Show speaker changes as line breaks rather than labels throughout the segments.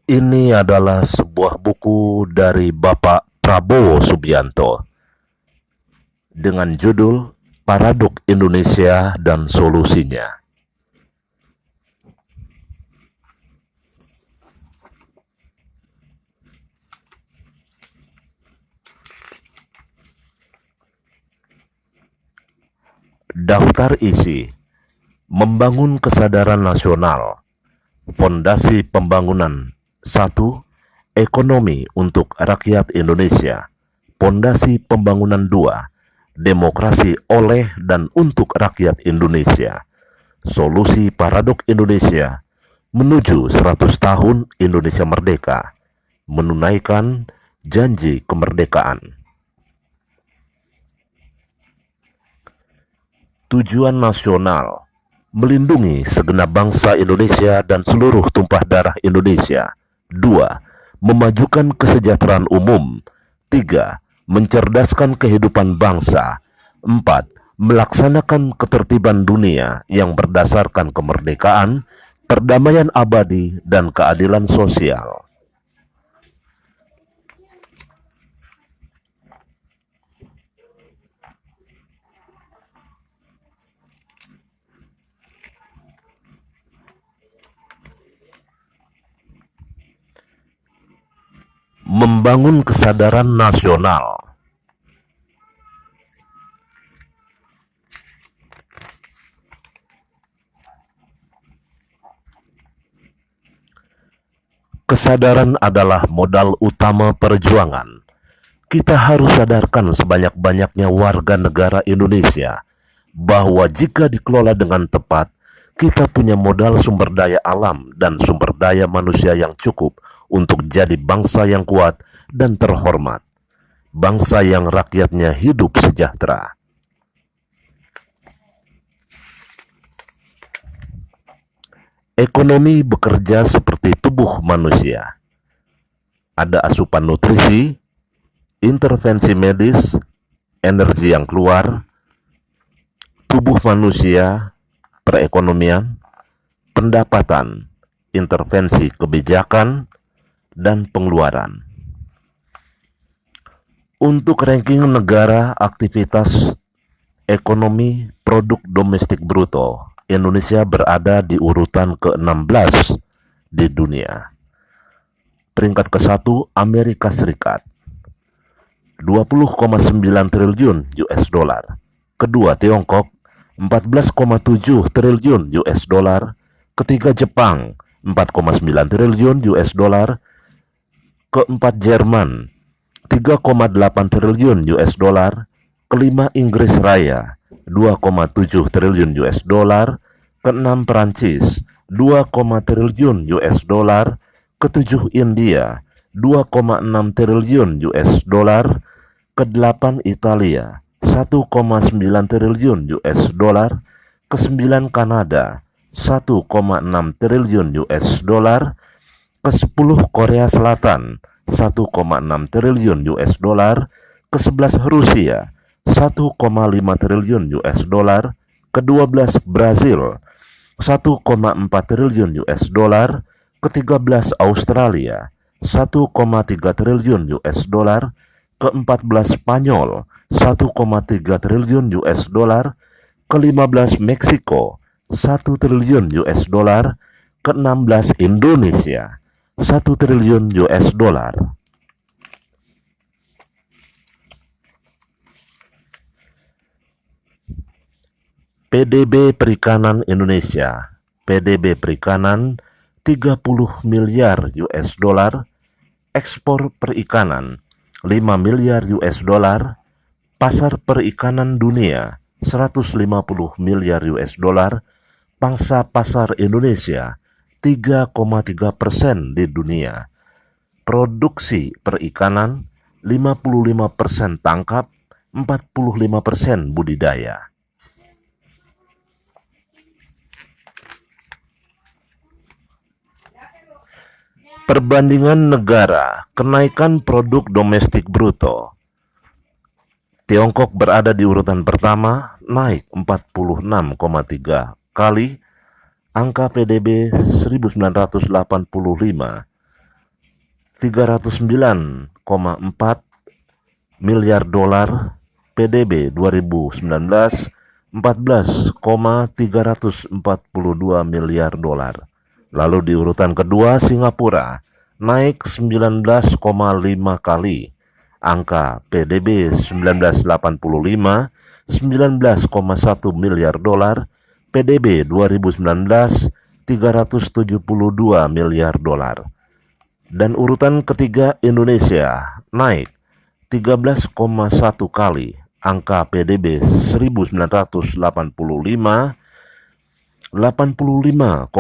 Ini adalah sebuah buku dari Bapak Prabowo Subianto dengan judul Paradok Indonesia dan Solusinya. Daftar isi: membangun kesadaran nasional, fondasi pembangunan. 1. Ekonomi untuk rakyat Indonesia. Fondasi pembangunan. 2. Demokrasi oleh dan untuk rakyat Indonesia. Solusi paradok Indonesia menuju 100 tahun Indonesia merdeka. Menunaikan janji kemerdekaan. Tujuan nasional: melindungi segenap bangsa Indonesia dan seluruh tumpah darah Indonesia. 2. Memajukan kesejahteraan umum. 3. Mencerdaskan kehidupan bangsa. 4. Melaksanakan ketertiban dunia yang berdasarkan kemerdekaan, perdamaian abadi, dan keadilan sosial. Membangun kesadaran nasional. Kesadaran adalah modal utama perjuangan. Kita harus sadarkan sebanyak-banyaknya warga negara Indonesia bahwa jika dikelola dengan tepat, kita punya modal sumber daya alam dan sumber daya manusia yang cukup untuk jadi bangsa yang kuat dan terhormat, bangsa yang rakyatnya hidup sejahtera. Ekonomi bekerja seperti tubuh manusia. Ada asupan nutrisi, intervensi medis, energi yang keluar, tubuh manusia, perekonomian, pendapatan, intervensi kebijakan, dan pengeluaran. Untuk ranking negara aktivitas ekonomi produk domestik bruto, Indonesia berada di urutan ke-16 di dunia. Peringkat ke-1 Amerika Serikat, 20,9 triliun US dollar. Kedua Tiongkok, 14,7 triliun US dollar. Ketiga Jepang, 4,9 triliun US dollar. Keempat Jerman, 3,8 triliun US dollar. Kelima Inggris Raya, 2,7 triliun US dollar. Keenam Perancis, 2, triliun US dollar. Ketujuh India, 2,6 triliun US dollar. Kedelapan Italia, 1,9 triliun US dollar. Kesembilan Kanada, 1,6 triliun US dollar. Ke-10 Korea Selatan, 1,6 triliun US dollar. Ke-11 Rusia, 1,5 triliun US dollar. Ke-12 Brazil, 1,4 triliun US dollar. Ke-13 Australia, 1,3 triliun US dollar. Ke-14 Spanyol, 1,3 triliun US dollar. Ke-15 Meksiko, 1 triliun US dollar. Ke-16 Indonesia, 1 triliun US dollar. PDB Perikanan Indonesia. PDB Perikanan 30 miliar US dollar. Ekspor perikanan 5 miliar US dollar. Pasar perikanan dunia 150 miliar US dollar. Pangsa pasar Indonesia 3,3% di dunia. Produksi perikanan 55% tangkap, 45% budidaya. Perbandingan negara, kenaikan produk domestik bruto. Tiongkok berada di urutan pertama, naik 46,3 kali angka PDB 1985. 309,4 miliar dolar, PDB 2019 14,342 miliar dolar. Lalu di urutan kedua Singapura naik 19,5 kali, angka PDB 1985 19,1 miliar dolar, PDB 2019 372 miliar dolar. Dan urutan ketiga Indonesia naik 13,1 kali, angka PDB 1985 85,2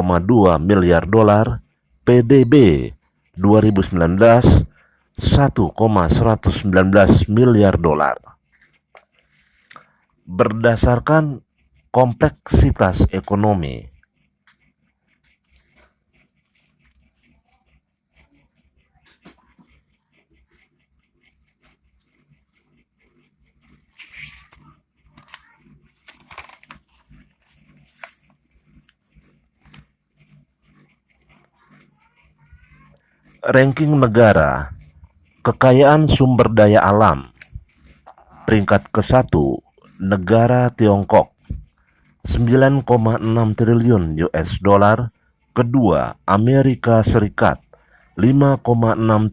miliar dolar, PDB 2019 1,119 miliar dolar. Berdasarkan kompleksitas ekonomi, ranking negara kekayaan sumber daya alam. Peringkat ke-1 negara Tiongkok 9,6 triliun US dollar. Kedua Amerika Serikat 5,6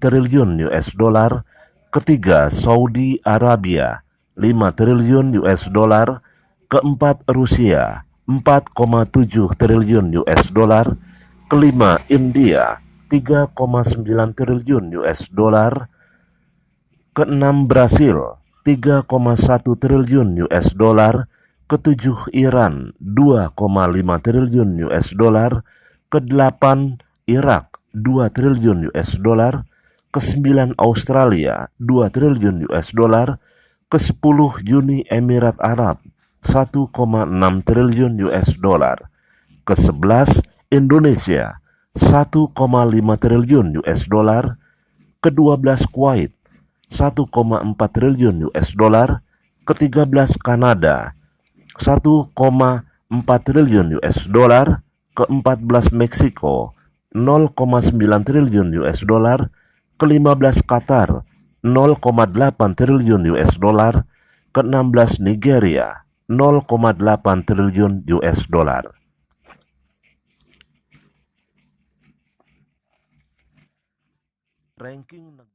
triliun US dollar. Ketiga Saudi Arabia 5 triliun US dollar. Keempat Rusia 4,7 triliun US dollar. Kelima India 3,9 triliun US dollar. Keenam Brasil 3,1 triliun US dollar. Ketujuh Iran 2,5 triliun US dollar. Kedelapan Irak 2 triliun US dollar. Kesembilan Australia 2 triliun US dollar. Kesepuluh Uni Emirat Arab 1,6 triliun US dollar. Kesebelas Indonesia 1,5 triliun US dollar. Ke-12 Kuwait 1,4 triliun US dollar. Ke-13 Kanada 1,4 triliun US dollar. Ke-14 Meksiko 0,9 triliun US dollar. Ke-15 Qatar 0,8 triliun US dollar. Ke-16 Nigeria 0,8 triliun US dollar. Ranking